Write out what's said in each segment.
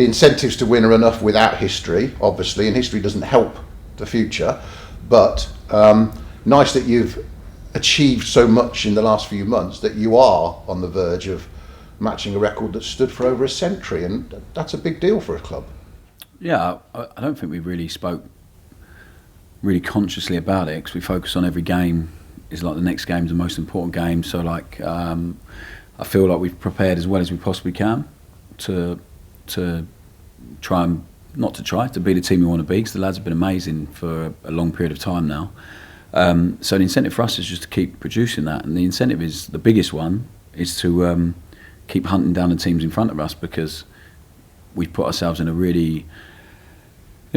the incentives to win are enough without history, obviously, and history doesn't help the future. But nice that you've achieved so much in the last few months that you are on the verge of matching a record that stood for over a century, and that's a big deal for a club. Yeah, I don't think we really spoke really consciously about it, because we focus on every game is like the next game is the most important game. So like I feel like we've prepared as well as we possibly can to try and to be the team we want to be, because the lads have been amazing for a long period of time now. So the incentive for us is just to keep producing that, and the incentive is, the biggest one is to keep hunting down the teams in front of us, because we've put ourselves in a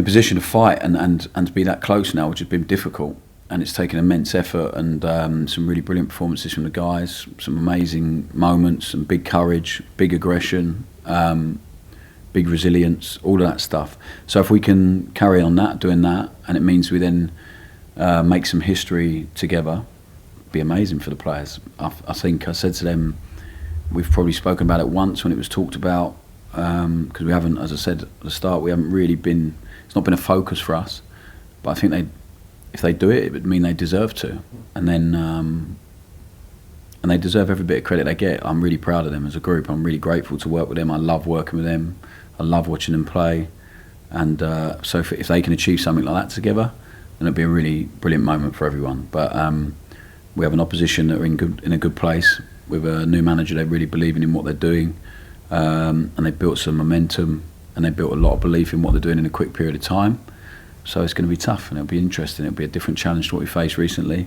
position to fight and to be that close now, which has been difficult, and it's taken immense effort and some really brilliant performances from the guys, some amazing moments, some big courage, big aggression, big resilience, all of that stuff. So if we can carry on doing that, and it means we then make some history together, it'd be amazing for the players. I think I said to them, we've probably spoken about it once when it was talked about, because we haven't, as I said at the start, we haven't really been, it's not been a focus for us, but I think if they do it, it would mean they deserve to, and then and they deserve every bit of credit they get. I'm really proud of them as a group. I'm really grateful to work with them. I love working with them. I love watching them play, and so if they can achieve something like that together, then it'll be a really brilliant moment for everyone. But we have an opposition that are in a good place with a new manager. They're really believing in what they're doing, and they've built some momentum, and they've built a lot of belief in what they're doing in a quick period of time. So it's going to be tough, and it'll be interesting. It'll be a different challenge to what we faced recently.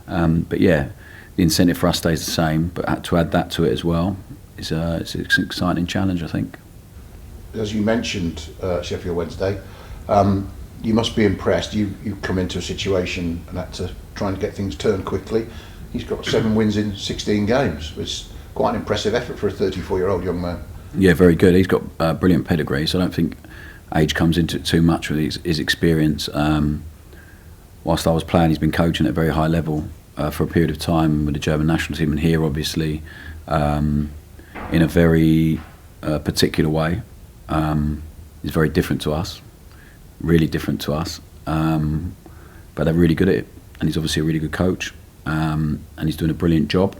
But yeah, the incentive for us stays the same, but to add that to it as well it's an exciting challenge, I think. As you mentioned, Sheffield Wednesday, you must be impressed. You come into a situation and had to try and get things turned quickly. He's got 7 wins in 16 games. It's quite an impressive effort for a 34-year-old young man. Yeah, very good. He's got brilliant pedigree, so I don't think age comes into it too much with his experience. Whilst I was playing, he's been coaching at a very high level for a period of time with the German national team, and here obviously in a very particular way. He's very different to us, really different to us, but they're really good at it, and he's obviously a really good coach, and he's doing a brilliant job.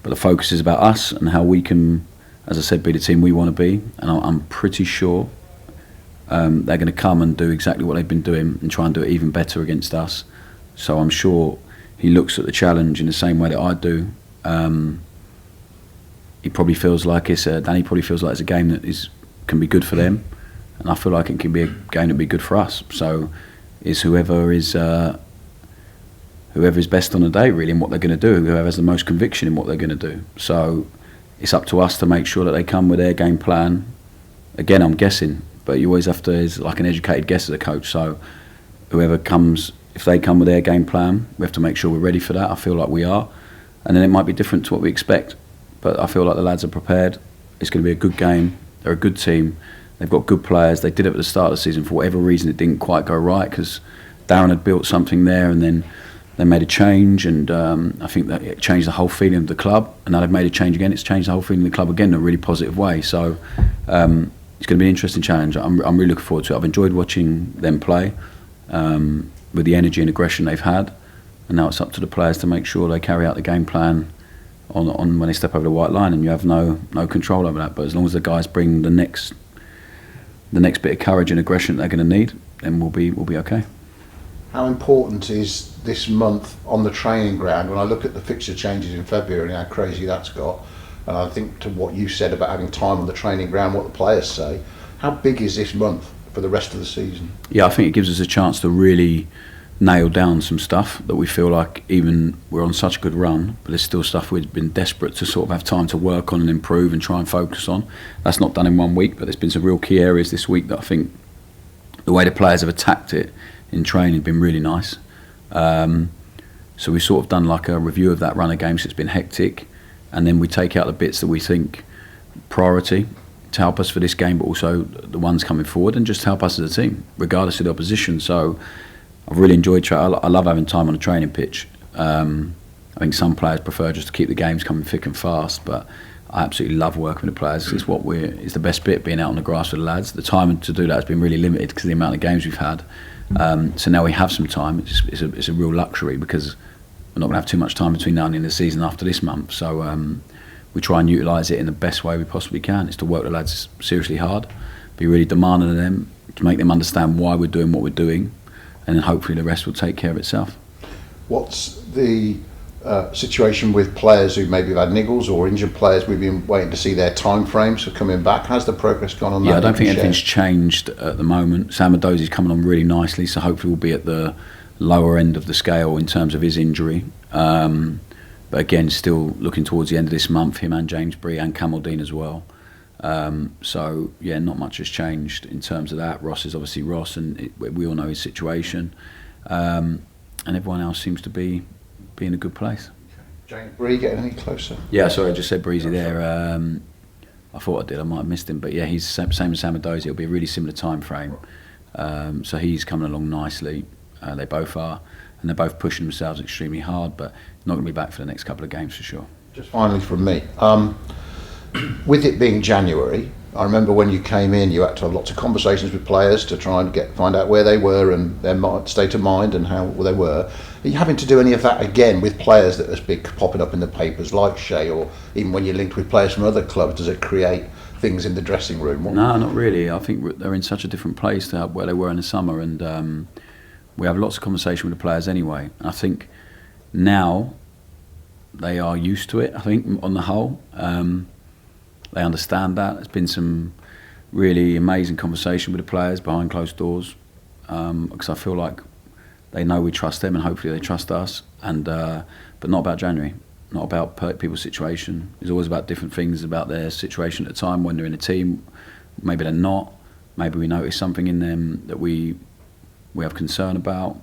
But the focus is about us and how we can, as I said, be the team we want to be, and I'm pretty sure they're going to come and do exactly what they've been doing and try and do it even better against us. So I'm sure he looks at the challenge in the same way that I do. He probably feels like Danny probably feels like it's a game that can be good for them, and I feel like it can be a game that be good for us. So it's whoever is best on the day, really, in what they're going to do, whoever has the most conviction in what they're going to do. So it's up to us to make sure that they come with their game plan. Again, I'm guessing, but you always have to, is like an educated guess as a coach. So whoever comes, if they come with their game plan, we have to make sure we're ready for that. I feel like we are, and then it might be different to what we expect, but I feel like the lads are prepared. It's going to be a good game. They're a good team. They've got good players. They did it at the start of the season. For whatever reason, it didn't quite go right, because Darren had built something there, and then they made a change, and I think that it changed the whole feeling of the club. And now they've made a change again. It's changed the whole feeling of the club again in a really positive way. So it's going to be an interesting challenge. I'm really looking forward to it. I've enjoyed watching them play with the energy and aggression they've had, and now it's up to the players to make sure they carry out the game plan on when they step over the white line, and you have no control over that. But as long as the guys bring the next bit of courage and aggression that they're going to need, then we'll be okay. How important is this month on the training ground? When I look at the fixture changes in February and how crazy that's got, and I think to what you said about having time on the training ground, what the players say, how big is this month for the rest of the season? Yeah, I think it gives us a chance to really nail down some stuff that we feel like, even we're on such a good run, but there's still stuff we've been desperate to sort of have time to work on and improve and try and focus on. That's not done in 1 week, but there's been some real key areas this week that I think the way the players have attacked it in training has been really nice. So we've sort of done like a review of that run of games. It's been hectic, and then we take out the bits that we think priority to help us for this game, but also the ones coming forward, and just help us as a team, regardless of the opposition. So I've really enjoyed I love having time on a training pitch. I think some players prefer just to keep the games coming thick and fast, but I absolutely love working with the players. It's the best bit, being out on the grass with the lads. The time to do that has been really limited because of the amount of games we've had. So now we have some time. It's a real luxury because we're not going to have too much time between now and the end of the season after this month. So we try and utilise it in the best way we possibly can. It's to work the lads seriously hard, be really demanding of them, to make them understand why we're doing what we're doing, and then hopefully the rest will take care of itself. What's the situation with players who maybe have had niggles or injured players? We've been waiting to see their time frames for coming back. How's the progress gone on that? Yeah, I don't think anything's changed at the moment. Sam Adosi's coming on really nicely, so hopefully we'll be at the lower end of the scale in terms of his injury. But again, still looking towards the end of this month, him and James Bree and Camaldine as well. So yeah, not much has changed in terms of that. Ross is obviously Ross, and we all know his situation. And everyone else seems to be in a good place. James Bree getting any closer? Yeah, sorry, I just said Breezy there. I thought I did, I might have missed him, but yeah, he's same as Sam Adosi. It'll be a really similar time frame. So he's coming along nicely. They both are, and they're both pushing themselves extremely hard, but not going to be back for the next couple of games for sure. Just finally from me, with it being January, I remember when you came in, you had to have lots of conversations with players to try and find out where they were and their state of mind and how they were. Are you having to do any of that again with players that has been popping up in the papers like Shea, or even when you're linked with players from other clubs? Does it create things in the dressing room? No, not really. I think they're in such a different place to where they were in the summer, and we have lots of conversation with the players anyway. I think now they are used to it, I think, on the whole. They understand that. There's been some really amazing conversation with the players behind closed doors, because I feel like they know we trust them and hopefully they trust us. And but not about January, not about people's situation. It's always about different things about their situation at the time, when they're in a team. Maybe they're not. Maybe we notice something in them that we have concern about,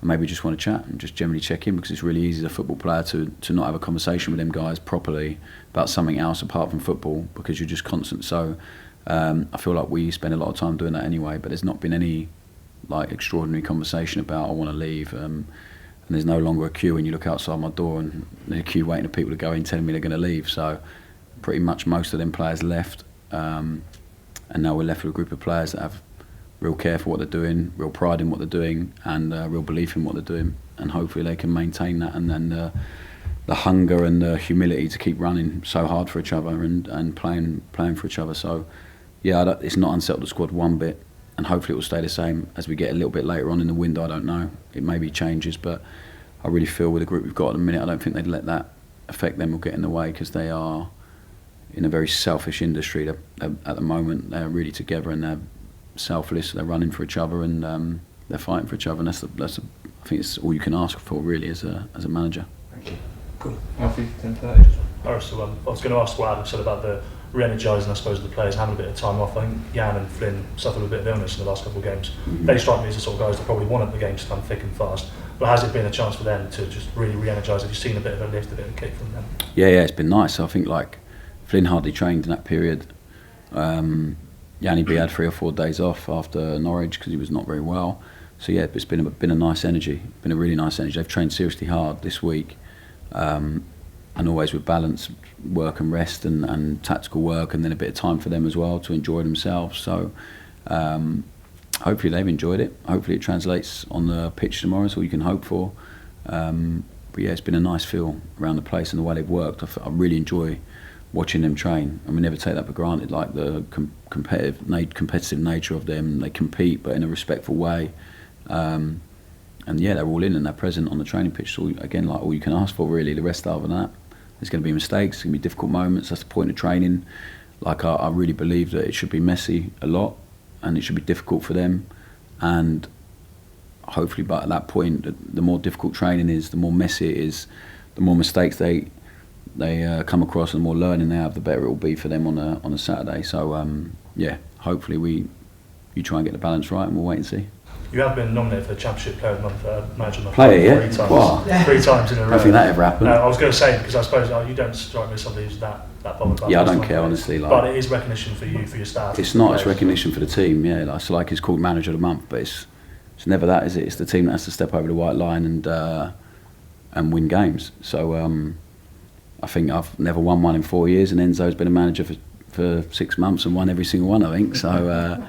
and maybe we just want to chat and just generally check in, because it's really easy as a football player to not have a conversation with them guys properly about something else apart from football, because you're just constant. So I feel like we spend a lot of time doing that anyway, but there's not been any like extraordinary conversation about I want to leave, and there's no longer a queue when you look outside my door and there's a queue waiting for people to go in telling me they're going to leave. So pretty much most of them players left, and now we're left with a group of players that have real care for what they're doing, real pride in what they're doing, and real belief in what they're doing, and hopefully they can maintain that, and then the hunger and the humility to keep running so hard for each other and playing for each other. So yeah, it's not unsettled the squad one bit, and hopefully it will stay the same as we get a little bit later on in the window. I don't know, it maybe changes, but I really feel with the group we've got at the minute, I don't think they'd let that affect them or get in the way, because they are in a very selfish industry. At the moment they're really together and they're selfless. They're running for each other, and they're fighting for each other, and I think it's all you can ask for really as a manager. Thank you. Cool. Alfie, 10:30. I was going to ask what Adam said about the re-energising, I suppose, of the players, having a bit of time off. I think Jan and Flynn suffered a bit of illness in the last couple of games. Mm-hmm. They strike me as the sort of guys that probably wanted the games to come thick and fast. But has it been a chance for them to just really re-energise? Have you seen a bit of a lift, a bit of a kick from them? Yeah, it's been nice. I think like Flynn hardly trained in that period. Yanni B had 3 or 4 days off after Norwich because he was not very well. So yeah, it's been a nice energy, been a really nice energy. They've trained seriously hard this week, and always with balance, work and rest, and tactical work, and then a bit of time for them as well to enjoy themselves. So hopefully they've enjoyed it. Hopefully it translates on the pitch tomorrow. That's all you can hope for. But yeah, it's been a nice feel around the place and the way they've worked. I really enjoy watching them train, and we never take that for granted, like the competitive nature of them. They compete but in a respectful way, and yeah, they're all in and they're present on the training pitch. So again, like all you can ask for really. The rest other than that, there's going to be mistakes, there's going to be difficult moments. That's the point of training. Like I really believe that it should be messy a lot, and it should be difficult for them, and hopefully but at that point, the more difficult training is, the more messy it is, the more mistakes they come across, and the more learning they have, the better it will be for them on a Saturday. So yeah, hopefully you try and get the balance right, and we'll wait and see. You have been nominated for the Championship Player of the Month, Manager of the Month, Player, yeah? 3 times. Wow. 3 times in a row. I don't think that ever happened. No, I was going to say, because I suppose you don't strike me as somebody who's that bothered about. Yeah, I don't care honestly. Like, but it is recognition for you, for your staff. It's not. It's recognition for the team. Yeah, like it's called Manager of the Month, but it's never that, is it? It's the team that has to step over the white line and win games. So I think I've never won one in 4 years, and Enzo's been a manager for 6 months and won every single one, I think. So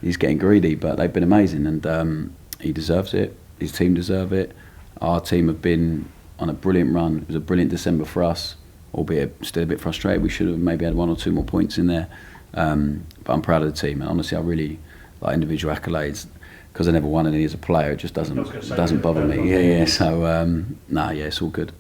he's getting greedy, but they've been amazing, and he deserves it. His team deserve it. Our team have been on a brilliant run. It was a brilliant December for us, albeit still a bit frustrated. We should have maybe had 1 or 2 more points in there. But I'm proud of the team, and honestly, I really like individual accolades. Because I never won any as a player, it just doesn't bother me. Yeah. So it's all good.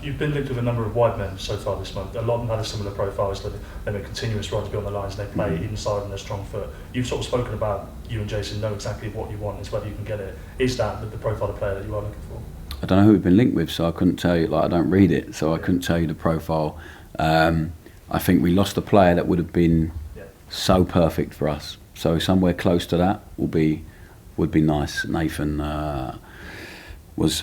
You've been linked with a number of wide men so far this month. A lot of them had a similar profile, so they make continuous runs beyond the lines, and they play inside on their strong foot. You've sort of spoken about you and Jason know exactly what you want. It's whether you can get it. Is that the profile of player that you are looking for? I don't know who we've been linked with, so I couldn't tell you. Like, I don't read it, so I couldn't tell you the profile. I think we lost a player that would have been so perfect for us. So somewhere close to that would be nice. Nathan was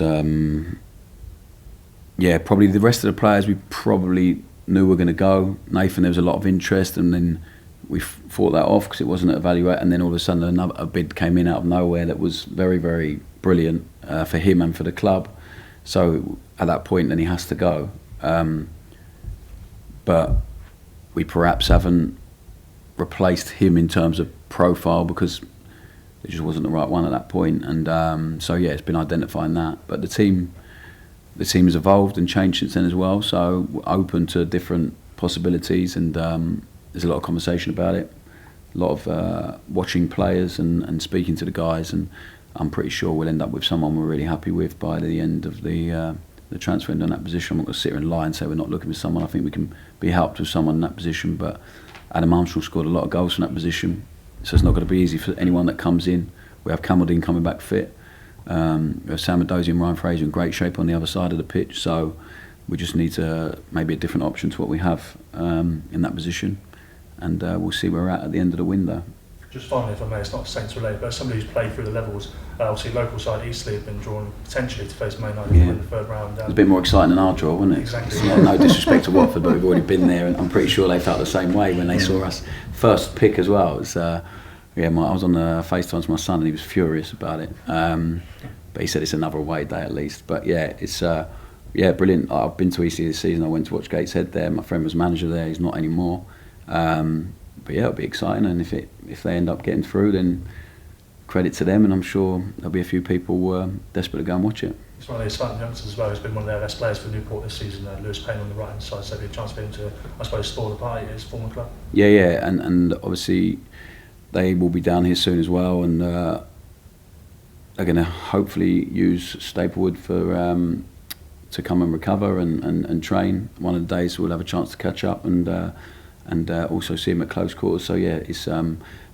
probably the rest of the players we probably knew were going to go. Nathan, there was a lot of interest, and then we fought that off because it wasn't evaluated. And then all of a sudden a bid came in out of nowhere that was very, very brilliant for him and for the club. So at that point, then he has to go. But we perhaps haven't replaced him in terms of profile because it just wasn't the right one at that point. And it's been identifying that. But the team has evolved and changed since then as well. So we're open to different possibilities, and there's a lot of conversation about it. A lot of watching players and speaking to the guys, and I'm pretty sure we'll end up with someone we're really happy with by the end of the transfer window in that position. I'm not going to sit here and lie and say we're not looking for someone. I think we can be helped with someone in that position, but Adam Armstrong scored a lot of goals from that position, so it's not going to be easy for anyone that comes in. We have Camaldine coming back fit. We have Sam Adozie and Ryan Fraser in great shape on the other side of the pitch, so we just need maybe a different option to what we have in that position, and we'll see where we're at the end of the window. Just finally, if I may, it's not Saints related, but as somebody who's played through the levels, obviously local side Eastleigh have been drawn potentially to face Man United in the third round. It was a bit more exciting than our draw, wasn't it? Exactly. No disrespect to Watford, but we've already been there, and I'm pretty sure they felt the same way when they saw us first pick as well. It was, I was on the FaceTime to my son, and he was furious about it. But he said it's another away day at least. But it's brilliant. I've been to Eastleigh this season. I went to watch Gateshead there. My friend was manager there. He's not anymore. But it'll be exciting, and if they end up getting through, then credit to them, and I'm sure there'll be a few people desperate to go and watch it. It's one of these Southampton youngsters as well who's been one of their best players for Newport this season, Lewis Payne on the right hand side, so it'll be a chance for him to, I suppose, spoil the party at his former club. And obviously they will be down here soon as well, and they're going to hopefully use Staplewood for to come and recover and train. One of the days we'll have a chance to catch up and also see him at close quarters. So it's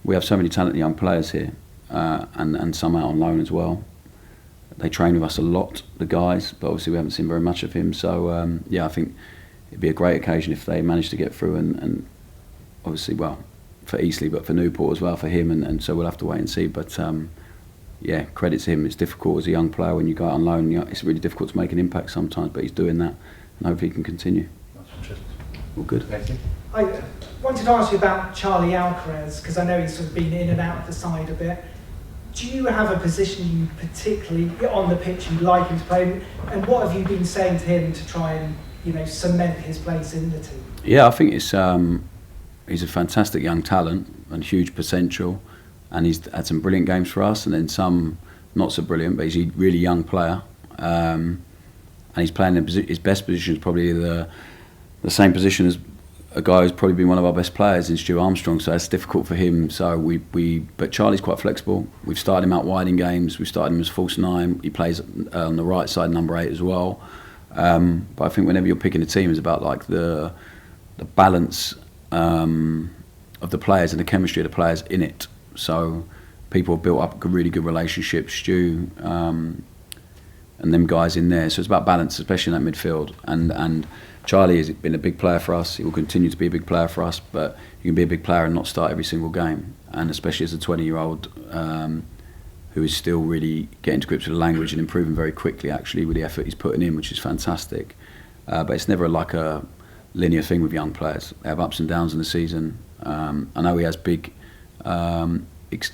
we have so many talented young players here, and some out on loan as well. They train with us a lot, the guys, but obviously we haven't seen very much of him. So I think it'd be a great occasion if they manage to get through, and obviously, well, for Eastleigh, but for Newport as well, for him, and so we'll have to wait and see. But credit to him. It's difficult as a young player when you go out on loan. It's really difficult to make an impact sometimes, but he's doing that, and hopefully he can continue. All good. I wanted to ask you about Charlie Alcaraz, because I know he's sort of been in and out of the side a bit. Do you have a position you particularly on the pitch you'd like him to play, and what have you been saying to him to try and cement his place in the team? Yeah, I think it's he's a fantastic young talent and huge potential, and he's had some brilliant games for us, and then some not so brilliant. But he's a really young player, and he's playing in his best position is probably the same position as a guy who's probably been one of our best players in Stuart Armstrong, so it's difficult for him. So but Charlie's quite flexible. We've started him out wide in games. We've started him as false 9. He plays on the right side, number 8 as well. But I think whenever you're picking a team, it's about like the balance of the players and the chemistry of the players in it. So people have built up a really good relationship, Stu and them guys in there. So it's about balance, especially in that midfield. And Charlie has been a big player for us. He will continue to be a big player for us, but you can be a big player and not start every single game. And especially as a 20-year-old who is still really getting to grips with the language and improving very quickly, actually, with the effort he's putting in, which is fantastic. But it's never like a linear thing with young players. They have ups and downs in the season. I know he has big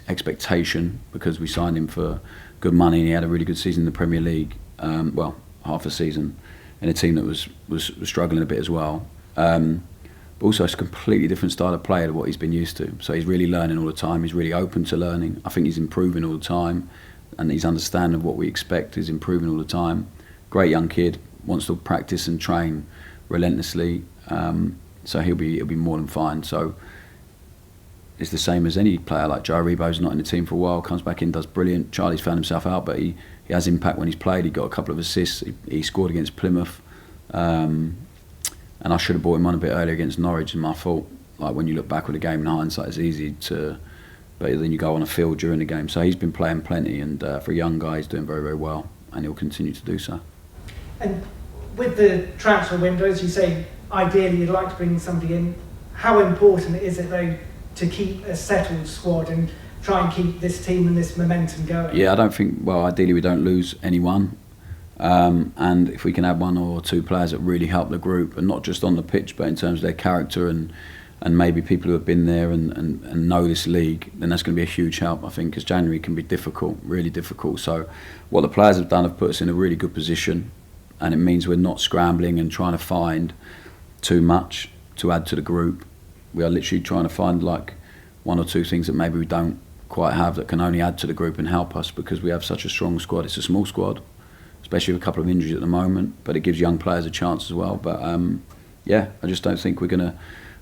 expectation because we signed him for good money and he had a really good season in the Premier League. Half a season. in a team that was struggling a bit as well. But also it's a completely different style of play to what he's been used to. So he's really learning all the time. He's really open to learning. I think he's improving all the time, and his understanding of what we expect is improving all the time. Great young kid, wants to practice and train relentlessly. So he'll be more than fine. So it's the same as any player. Like Joe Aribo's not in the team for a while, comes back in, does brilliant. Charlie's found himself out, but he has impact when he's played. He got a couple of assists. He scored against Plymouth. And I should have brought him on a bit earlier against Norwich, and my fault. Like when you look back with the game in hindsight, it's easy to, but then you go on a field during the game. So he's been playing plenty, and for a young guy, he's doing very, very well, and he'll continue to do so. And with the transfer window, as you say, ideally you'd like to bring somebody in. How important is it though to keep a settled squad and try and keep this team and this momentum going? Yeah, I don't think. Well, ideally we don't lose anyone. And if we can add one or two players that really help the group, and not just on the pitch, but in terms of their character and maybe people who have been there and know this league, then that's going to be a huge help, I think, because January can be difficult, really difficult. So what the players have done have put us in a really good position, and it means we're not scrambling and trying to find too much to add to the group. We are literally trying to find like one or two things that maybe we don't quite have that can only add to the group and help us, because we have such a strong squad. It's a small squad, especially with a couple of injuries at the moment, but it gives young players a chance as well. But yeah, I just don't think we're going to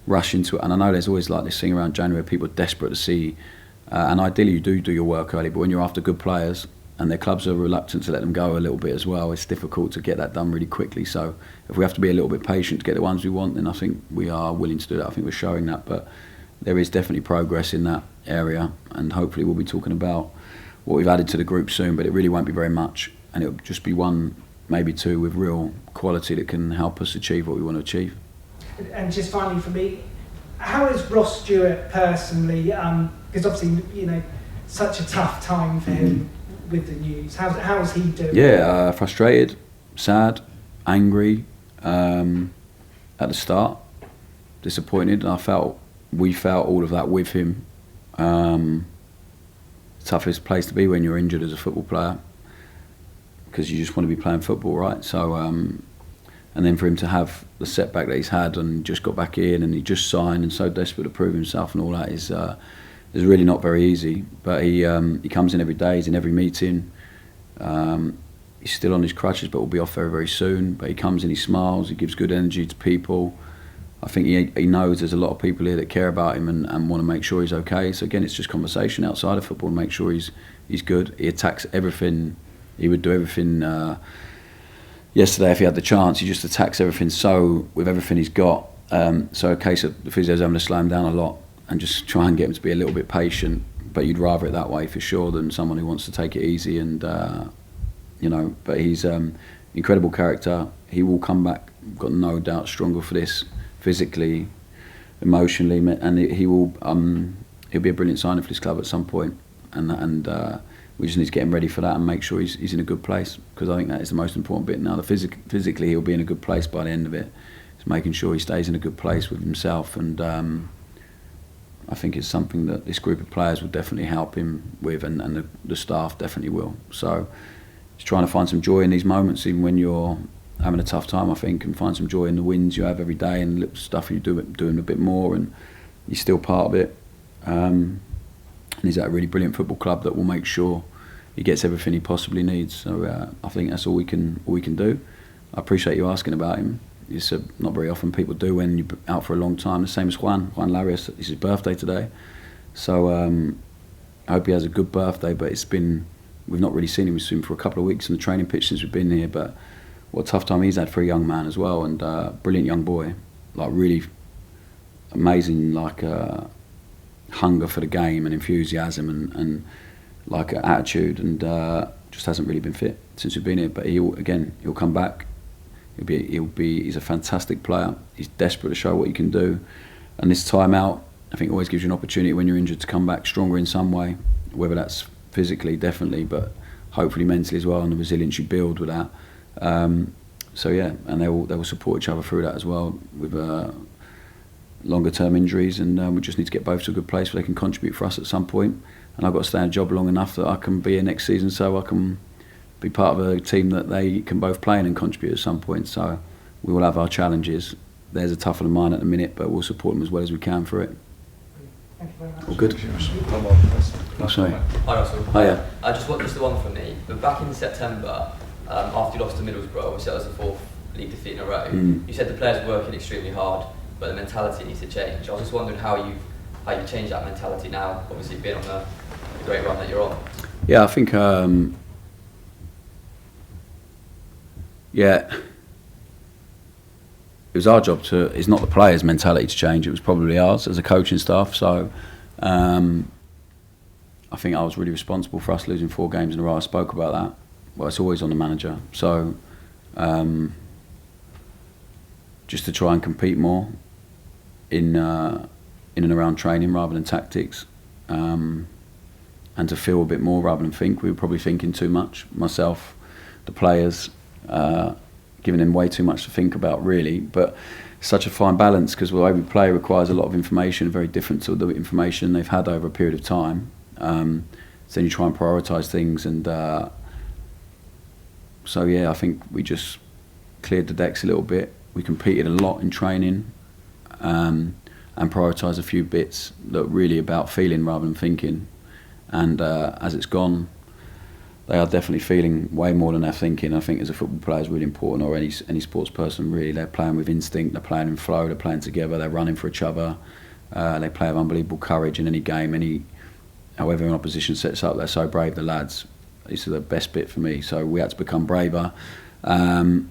rush into it. And I know there's always like this thing around January, people are desperate to see, and ideally you do your work early, but when you're after good players and their clubs are reluctant to let them go a little bit as well, it's difficult to get that done really quickly. So if we have to be a little bit patient to get the ones we want, then I think we are willing to do that. I think we're showing that, but there is definitely progress in that area, and hopefully we'll be talking about what we've added to the group soon, but it really won't be very much. And it'll just be one, maybe two, with real quality that can help us achieve what we want to achieve. And just finally for me, how is Ross Stewart personally? Because obviously, you know, such a tough time for him with the news. How's he doing? Yeah, frustrated, sad, angry. At the start, disappointed. We felt all of that with him. Toughest place to be when you're injured as a football player, because you just want to be playing football, right? So, and then for him to have the setback that he's had and just got back in and he just signed and so desperate to prove himself and all that is really not very easy. But he comes in every day, he's in every meeting. He's still on his crutches, but will be off very, very soon. But he comes in, he smiles, he gives good energy to people. I think he knows there's a lot of people here that care about him and want to make sure he's okay. So again, it's just conversation outside of football and make sure he's good. He attacks everything. He would do everything. Yesterday, if he had the chance, he just attacks everything. So with everything he's got, so a case of the physio's having to slow him down a lot and just try and get him to be a little bit patient. But you'd rather it that way for sure than someone who wants to take it easy. And you know, but he's incredible character. He will come back, got no doubt, stronger for this, physically, emotionally, and he'll be a brilliant signing for this club at some point. And we just need to get him ready for that and make sure he's in a good place, because I think that is the most important bit now. Physically, he'll be in a good place by the end of it. It's making sure he stays in a good place with himself, and I think it's something that this group of players will definitely help him with, and the staff definitely will. So just trying to find some joy in these moments, even when you're having a tough time, I think, and find some joy in the wins you have every day and little stuff you do doing a bit more, and you're still part of it. And he's at a really brilliant football club that will make sure he gets everything he possibly needs. So I think that's all we can do. I appreciate you asking about him. It's not very often people do when you're out for a long time. The same as Juan Larios. It's his birthday today, so I hope he has a good birthday. But we've not really seen him. We've seen him for a couple of weeks on the training pitch since we've been here. But what a tough time he's had for a young man as well, and brilliant young boy, like really amazing, like hunger for the game and enthusiasm and like attitude, and just hasn't really been fit since we've been here. But he'll come back. He's a fantastic player. He's desperate to show what he can do, and this time out, I think, always gives you an opportunity when you're injured to come back stronger in some way, whether that's physically, definitely, but hopefully mentally as well, and the resilience you build with that. So yeah, and they will support each other through that as well with longer term injuries, and we just need to get both to a good place where they can contribute for us at some point. And I've got to stay in a job long enough that I can be here next season, so I can be part of a team that they can both play in and contribute at some point. So we will have our challenges. Theirs are tougher than mine at the minute, but we'll support them as well as we can for it. Thank you very much. All good? Oh, sorry. Hi Russell. Hiya. Just the one for me. But back in September, after you lost to Middlesbrough, obviously that was the 4th league defeat in a row. You said the players were working extremely hard, but the mentality needs to change. I was just wondering how you change that mentality now, obviously being on the great run that you're on. Yeah, I think it was our job to. It's not the players' mentality to change. It was probably ours as a coaching staff. So I think I was really responsible for us losing 4 games in a row. I spoke about that. Well, it's always on the manager. So just to try and compete more in and around training rather than tactics, and to feel a bit more rather than think. We were probably thinking too much. Myself, the players, giving them way too much to think about, really. But it's such a fine balance because the way we play requires a lot of information, very different to the information they've had over a period of time. So then you try and prioritise things, and so yeah, I think we just cleared the decks a little bit. We competed a lot in training, and prioritised a few bits that are really about feeling rather than thinking. And as it's gone, they are definitely feeling way more than they're thinking. I think as a football player is really important, or any sports person really. They're playing with instinct, they're playing in flow, they're playing together, they're running for each other. They play with unbelievable courage in any game, however an opposition sets up. They're so brave, the lads. This is the best bit for me. So we had to become braver, and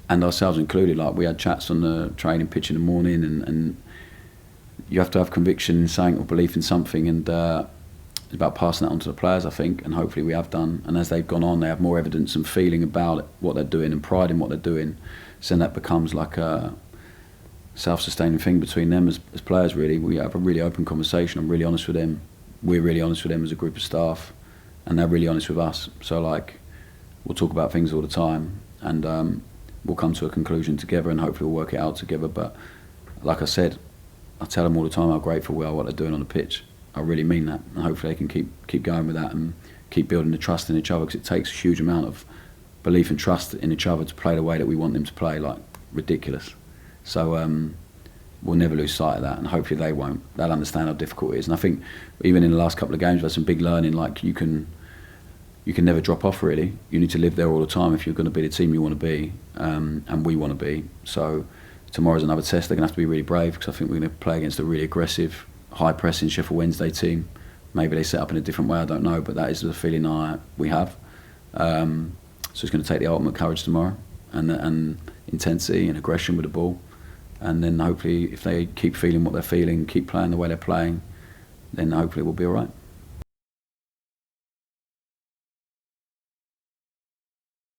ourselves included. Like, we had chats on the training pitch in the morning, and you have to have conviction in something or belief in something, and it's about passing that on to the players, I think, and hopefully we have done. And as they've gone on, they have more evidence and feeling about what they're doing and pride in what they're doing. So then that becomes like a self-sustaining thing between them as players, really. We have a really open conversation. I'm really honest with them. We're really honest with them as a group of staff, and they're really honest with us. So, like, we'll talk about things all the time, and we'll come to a conclusion together, and hopefully we'll work it out together. But like I said, I tell them all the time how grateful we are what they're doing on the pitch. I really mean that, and hopefully they can keep going with that and keep building the trust in each other, because it takes a huge amount of belief and trust in each other to play the way that we want them to play, like ridiculous. So we'll never lose sight of that, and hopefully they won't. They'll understand how difficult it is. And I think even in the last couple of games, we've had some big learning. Like, you can never drop off, really. You need to live there all the time if you're going to be the team you want to be, and we want to be. So tomorrow's another test. They're going to have to be really brave, because I think we're going to play against a really aggressive, high-pressing Sheffield Wednesday team. Maybe they set up in a different way, I don't know, but that is the feeling we have. So it's going to take the ultimate courage tomorrow, and intensity and aggression with the ball. And then hopefully, if they keep feeling what they're feeling, keep playing the way they're playing, then hopefully we'll be all right.